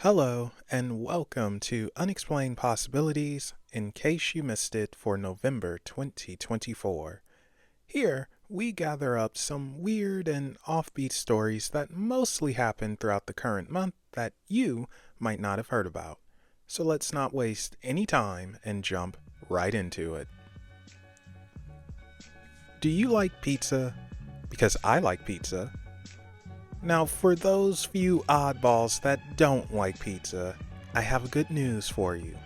Hello, and welcome to Unexplained Possibilities in case you missed it for November 2024. Here, we gather up some weird and offbeat stories that mostly happened throughout the current month that you might not have heard about. So let's not waste any time and jump right into it. Do you like pizza? Because I like pizza. Now, for those few oddballs that don't like pizza, I have good news for you.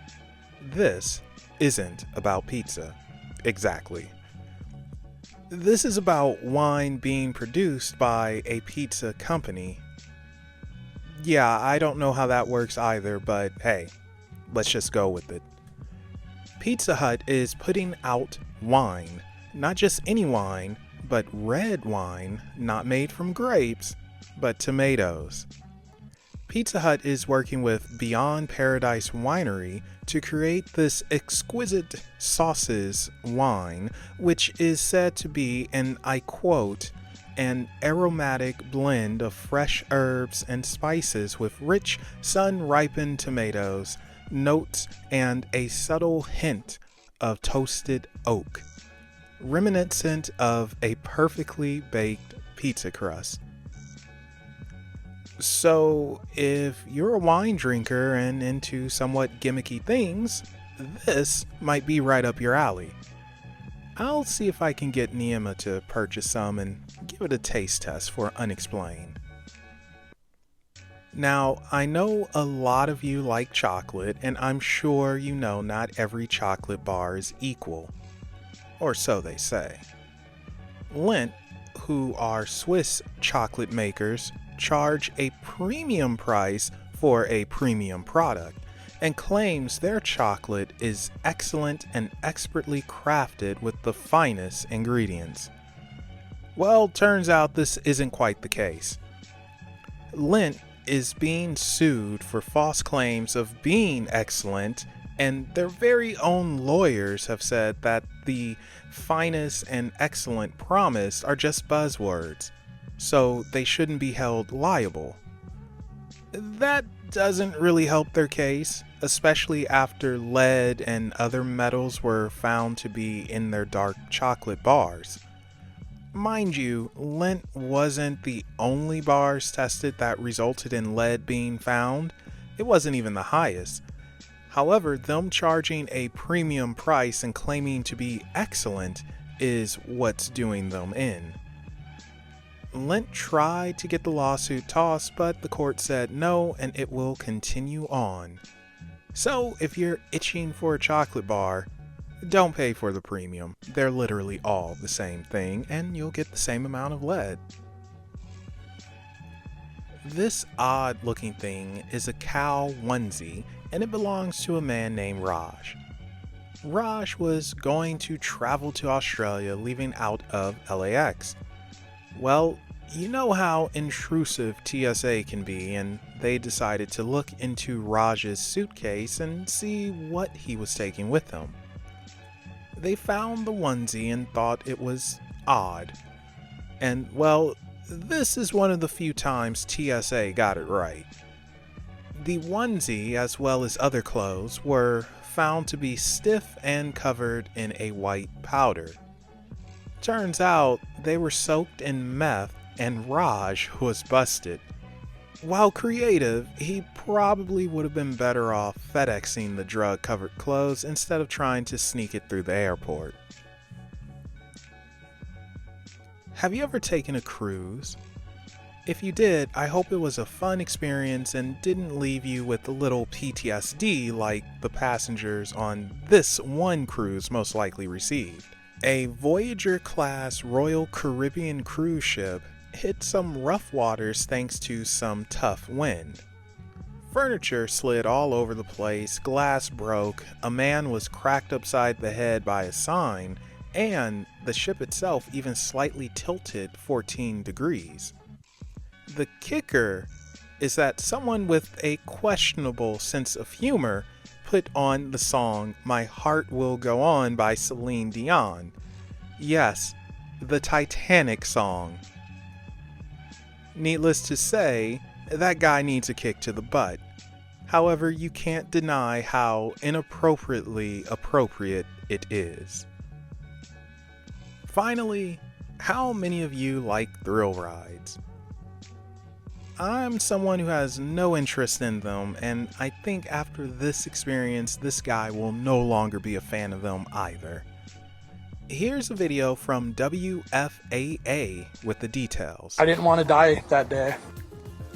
This isn't about pizza. Exactly. This is about wine being produced by a pizza company. Yeah, I don't know how that works either, but hey, let's just go with it. Pizza Hut is putting out wine. Not just any wine, but red wine, not made from grapes, but tomatoes. Pizza Hut is working with Beyond Paradise Winery to create this exquisite sauces wine, which is said to be, and I quote, an aromatic blend of fresh herbs and spices with rich sun-ripened tomatoes, notes, and a subtle hint of toasted oak, reminiscent of a perfectly baked pizza crust. So, if you're a wine drinker and into somewhat gimmicky things, this might be right up your alley. I'll see if I can get Niema to purchase some and give it a taste test for Unexplained. Now, I know a lot of you like chocolate, and I'm sure you know not every chocolate bar is equal. Or so they say. Lindt, who are Swiss chocolate makers, charge a premium price for a premium product and claims their chocolate is excellent and expertly crafted with the finest ingredients. Well, turns out this isn't quite the case. Lindt is being sued for false claims of being excellent, and their very own lawyers have said that the finest and excellent promised are just buzzwords, so they shouldn't be held liable. That doesn't really help their case, especially after lead and other metals were found to be in their dark chocolate bars. Mind you, Lindt wasn't the only bars tested that resulted in lead being found. It wasn't even the highest. However, them charging a premium price and claiming to be excellent is what's doing them in. Lindt tried to get the lawsuit tossed, but the court said no, and it will continue on. So, if you're itching for a chocolate bar, don't pay for the premium. They're literally all the same thing, and you'll get the same amount of lead. This odd-looking thing is a cow onesie, and it belongs to a man named Raj. Raj was going to travel to Australia, leaving out of LAX. Well, you know how intrusive TSA can be, and they decided to look into Raj's suitcase and see what he was taking with him. They found the onesie and thought it was odd. And, well, this is one of the few times TSA got it right. The onesie, as well as other clothes, were found to be stiff and covered in a white powder. Turns out they were soaked in meth, and Raj was busted. While creative, he probably would have been better off FedExing the drug-covered clothes instead of trying to sneak it through the airport. Have you ever taken a cruise? If you did, I hope it was a fun experience and didn't leave you with a little PTSD like the passengers on this one cruise most likely received. A Voyager-class Royal Caribbean cruise ship hit some rough waters thanks to some tough wind. Furniture slid all over the place, glass broke, a man was cracked upside the head by a sign, and the ship itself even slightly tilted 14 degrees. The kicker is that someone with a questionable sense of humor put on the song My Heart Will Go On by Celine Dion. Yes, the Titanic song. Needless to say, that guy needs a kick to the butt. However, you can't deny how inappropriately appropriate it is. Finally, how many of you like thrill rides? I'm someone who has no interest in them, and I think after this experience, this guy will no longer be a fan of them either. Here's a video from WFAA with the details. I didn't want to die that day.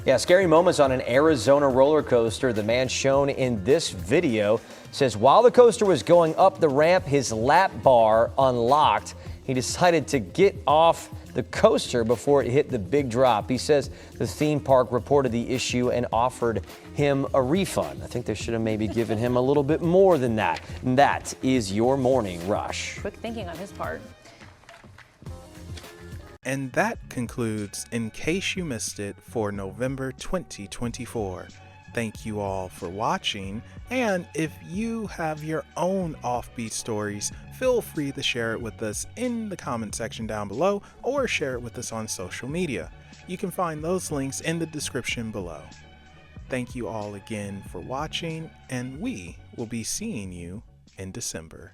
Yeah, scary moments on an Arizona roller coaster. The man shown in this video says while the coaster was going up the ramp, his lap bar unlocked. He decided to get off the coaster before it hit the big drop. He says the theme park reported the issue and offered him a refund. I think they should have maybe given him a little bit more than that. And that is your morning rush. Quick thinking on his part. And that concludes In Case You Missed It for November 2024. Thank you all for watching, and if you have your own offbeat stories, feel free to share it with us in the comment section down below or share it with us on social media. You can find those links in the description below. Thank you all again for watching, and we will be seeing you in December.